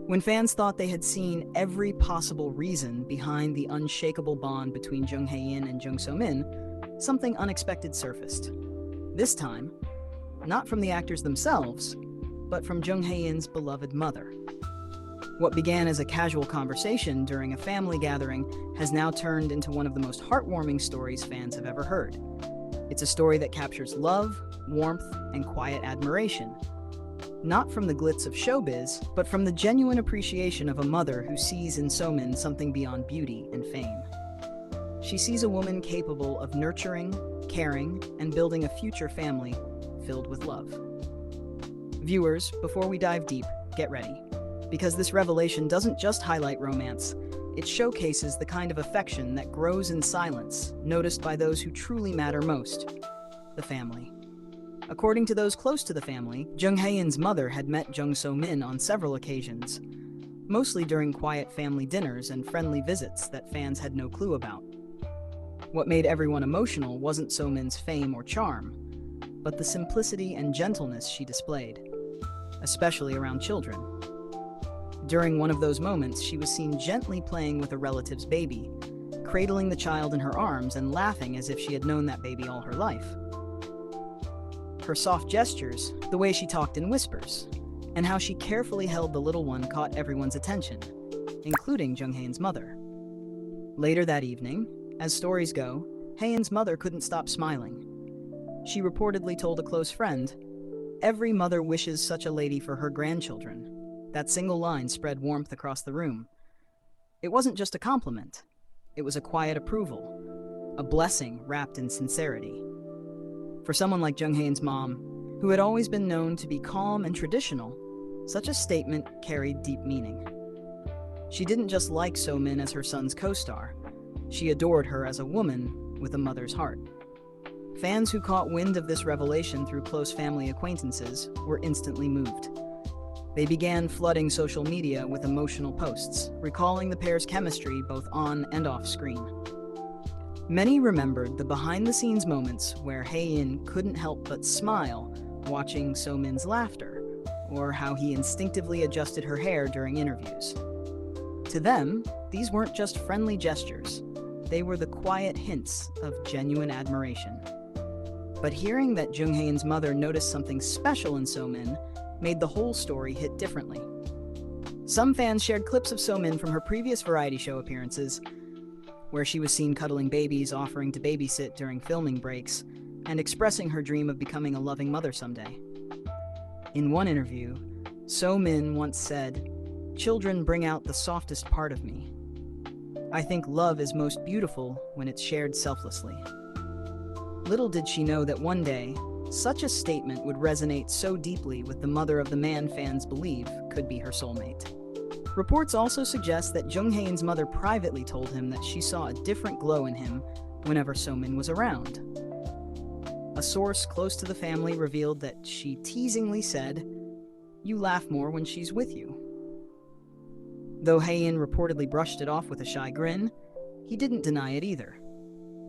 When fans thought they had seen every possible reason behind the unshakable bond between Jung Hae-In and Jung So-Min, something unexpected surfaced. This time, not from the actors themselves, but from Jung Hae-In's beloved mother. What began as a casual conversation during a family gathering has now turned into one of the most heartwarming stories fans have ever heard. It's a story that captures love, warmth, and quiet admiration. Not from the glitz of showbiz, but from the genuine appreciation of a mother who sees in So-Min something beyond beauty and fame. She sees a woman capable of nurturing, caring, and building a future family filled with love. Viewers, before we dive deep, get ready, because this revelation doesn't just highlight romance, it showcases the kind of affection that grows in silence, noticed by those who truly matter most, the family. According to those close to the family, Jung Hae-In's mother had met Jung So-Min on several occasions, mostly during quiet family dinners and friendly visits that fans had no clue about. What made everyone emotional wasn't So-Min's fame or charm, but the simplicity and gentleness she displayed, especially around children. During one of those moments, she was seen gently playing with a relative's baby, cradling the child in her arms and laughing as if she had known that baby all her life. Her soft gestures, the way she talked in whispers, and how she carefully held the little one caught everyone's attention, including Jung Hae-In's mother. Later that evening, as stories go, Hae-In's mother couldn't stop smiling. She reportedly told a close friend, "Every mother wishes such a lady for her grandchildren." That single line spread warmth across the room. It wasn't just a compliment. It was a quiet approval, a blessing wrapped in sincerity. For someone like Jung Hae-In's mom, who had always been known to be calm and traditional, such a statement carried deep meaning. She didn't just like So-Min as her son's co-star, she adored her as a woman with a mother's heart. Fans who caught wind of this revelation through close family acquaintances were instantly moved. They began flooding social media with emotional posts, recalling the pair's chemistry both on and off screen. Many remembered the behind-the-scenes moments where Hae-In couldn't help but smile watching So-Min's laughter, or how he instinctively adjusted her hair during interviews. To them, these weren't just friendly gestures, they were the quiet hints of genuine admiration. But hearing that Jung Hae-In's mother noticed something special in So-Min made the whole story hit differently. Some fans shared clips of So-Min from her previous variety show appearances, where she was seen cuddling babies, offering to babysit during filming breaks, and expressing her dream of becoming a loving mother someday. In one interview, So-Min once said, "Children bring out the softest part of me. I think love is most beautiful when it's shared selflessly." Little did she know that one day, such a statement would resonate so deeply with the mother of the man fans believe could be her soulmate. Reports also suggest that Jung Hae-In's mother privately told him that she saw a different glow in him whenever So-Min was around. A source close to the family revealed that she teasingly said, "You laugh more when she's with you." Though Hae-In reportedly brushed it off with a shy grin, he didn't deny it either.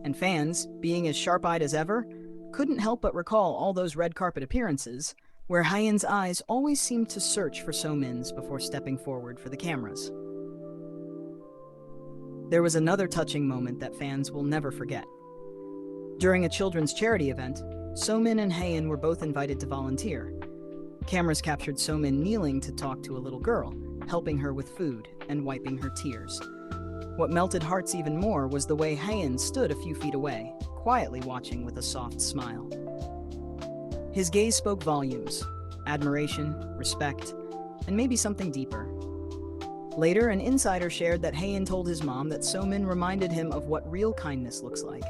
And fans, being as sharp-eyed as ever, couldn't help but recall all those red carpet appearances where Hae-In's eyes always seemed to search for So-Min's before stepping forward for the cameras. There was another touching moment that fans will never forget. During a children's charity event, So-Min and Hae-In were both invited to volunteer. Cameras captured So-Min kneeling to talk to a little girl, helping her with food and wiping her tears. What melted hearts even more was the way Hae-In stood a few feet away, quietly watching with a soft smile. His gaze spoke volumes: admiration, respect, and maybe something deeper. Later, an insider shared that Hae-In told his mom that So-Min reminded him of what real kindness looks like.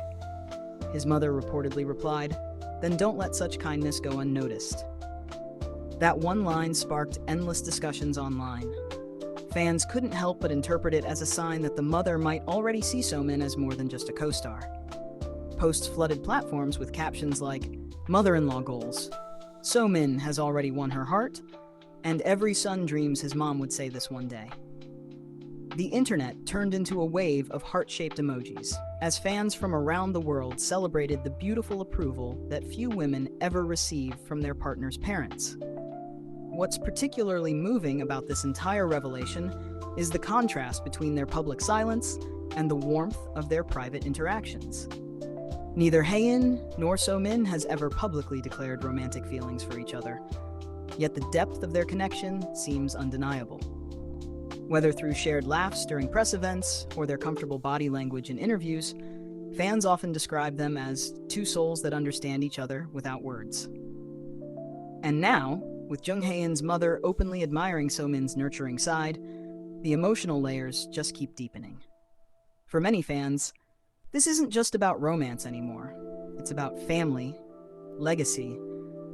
His mother reportedly replied, "Then don't let such kindness go unnoticed." That one line sparked endless discussions online. Fans couldn't help but interpret it as a sign that the mother might already see So-Min as more than just a co-star. Posts flooded platforms with captions like, "Mother-in-law goals. So-Min has already won her heart, and every son dreams his mom would say this one day." The internet turned into a wave of heart-shaped emojis, as fans from around the world celebrated the beautiful approval that few women ever receive from their partner's parents. What's particularly moving about this entire revelation is the contrast between their public silence and the warmth of their private interactions. Neither Hae-In nor So-Min has ever publicly declared romantic feelings for each other, yet the depth of their connection seems undeniable. Whether through shared laughs during press events or their comfortable body language in interviews, fans often describe them as two souls that understand each other without words. And now, with Jung Hae-In's mother openly admiring So-Min's nurturing side, the emotional layers just keep deepening. For many fans, this isn't just about romance anymore. It's about family, legacy,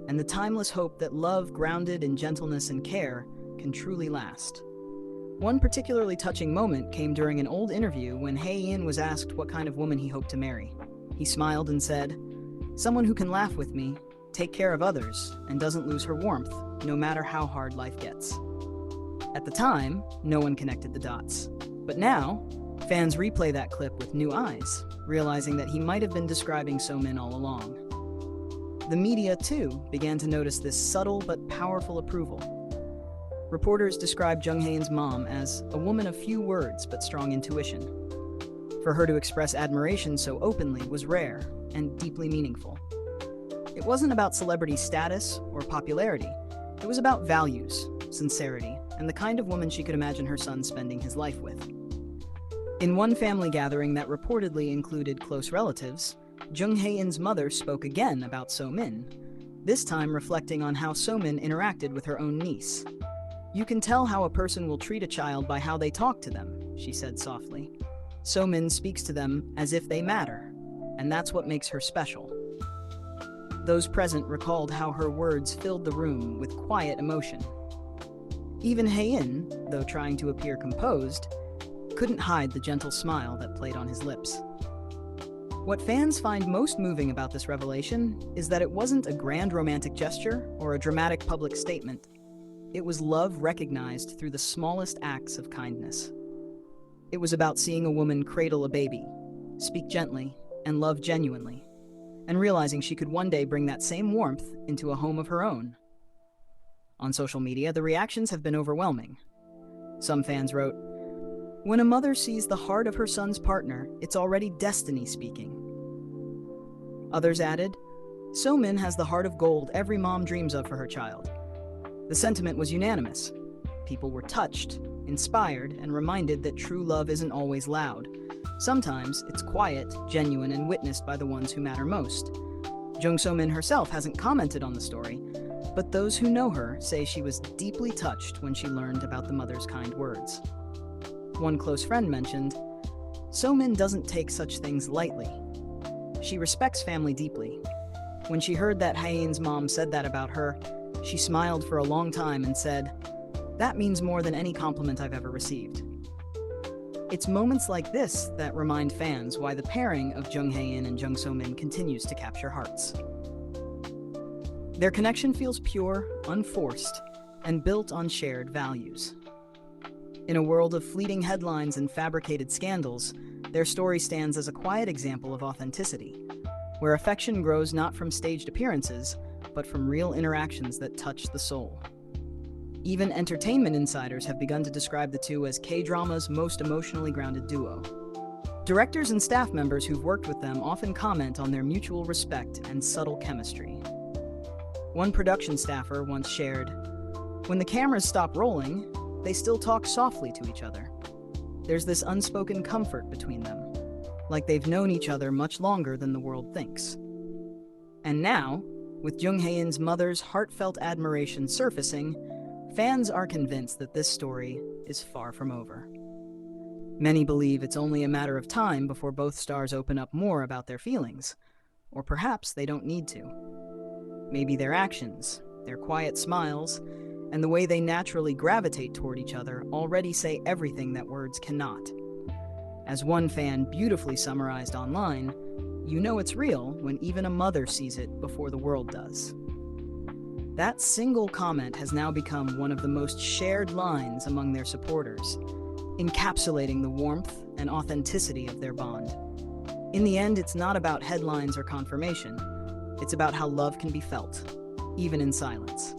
and the timeless hope that love grounded in gentleness and care can truly last. One particularly touching moment came during an old interview when Hae-In was asked what kind of woman he hoped to marry. He smiled and said, "Someone who can laugh with me, take care of others, and doesn't lose her warmth, no matter how hard life gets." At the time, no one connected the dots. But now, fans replay that clip with new eyes, realizing that he might have been describing So-Min all along. The media, too, began to notice this subtle but powerful approval. Reporters described Jung Hae-In's mom as a woman of few words but strong intuition. For her to express admiration so openly was rare and deeply meaningful. It wasn't about celebrity status or popularity. It was about values, sincerity, and the kind of woman she could imagine her son spending his life with. In one family gathering that reportedly included close relatives, Jung Hae-In's mother spoke again about So-Min, this time reflecting on how So-Min interacted with her own niece. "You can tell how a person will treat a child by how they talk to them," she said softly. "So-Min speaks to them as if they matter, and that's what makes her special." Those present recalled how her words filled the room with quiet emotion. Even Hae-In, though trying to appear composed, couldn't hide the gentle smile that played on his lips. What fans find most moving about this revelation is that it wasn't a grand romantic gesture or a dramatic public statement. It was love recognized through the smallest acts of kindness. It was about seeing a woman cradle a baby, speak gently, and love genuinely, and realizing she could one day bring that same warmth into a home of her own. On social media, the reactions have been overwhelming. Some fans wrote, "When a mother sees the heart of her son's partner, it's already destiny speaking." Others added, "So-Min has the heart of gold every mom dreams of for her child." The sentiment was unanimous. People were touched, inspired, and reminded that true love isn't always loud. Sometimes it's quiet, genuine, and witnessed by the ones who matter most. Jung So-Min herself hasn't commented on the story, but those who know her say she was deeply touched when she learned about the mother's kind words. One close friend mentioned, "So-Min doesn't take such things lightly. She respects family deeply. When she heard that Hae-In's mom said that about her, she smiled for a long time and said, 'That means more than any compliment I've ever received.'" It's moments like this that remind fans why the pairing of Jung Hae-In and Jung So-Min continues to capture hearts. Their connection feels pure, unforced, and built on shared values. In a world of fleeting headlines and fabricated scandals, their story stands as a quiet example of authenticity, where affection grows not from staged appearances, but from real interactions that touch the soul. Even entertainment insiders have begun to describe the two as K-drama's most emotionally grounded duo. Directors and staff members who've worked with them often comment on their mutual respect and subtle chemistry. One production staffer once shared, "When the cameras stop rolling, they still talk softly to each other. There's this unspoken comfort between them, like they've known each other much longer than the world thinks." And now, with Jung Hae-In's mother's heartfelt admiration surfacing, fans are convinced that this story is far from over. Many believe it's only a matter of time before both stars open up more about their feelings, or perhaps they don't need to. Maybe their actions, their quiet smiles, and the way they naturally gravitate toward each other already say everything that words cannot. As one fan beautifully summarized online, "You know it's real when even a mother sees it before the world does." That single comment has now become one of the most shared lines among their supporters, encapsulating the warmth and authenticity of their bond. In the end, it's not about headlines or confirmation. It's about how love can be felt, even in silence.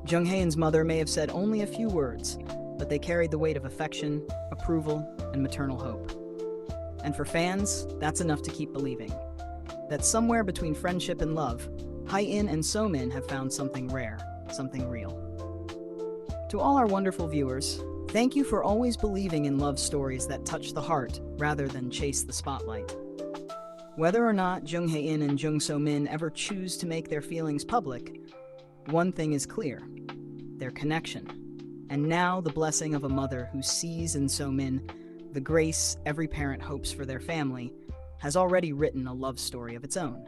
Jung Hae-In's mother may have said only a few words, but they carried the weight of affection, approval, and maternal hope. And for fans, that's enough to keep believing that somewhere between friendship and love, Hae-In and So-Min have found something rare, something real. To all our wonderful viewers, thank you for always believing in love stories that touch the heart rather than chase the spotlight. Whether or not Jung Hae-In and Jung So-Min ever choose to make their feelings public, one thing is clear: their connection. And now the blessing of a mother who sees in So-Min the grace every parent hopes for their family has already written a love story of its own.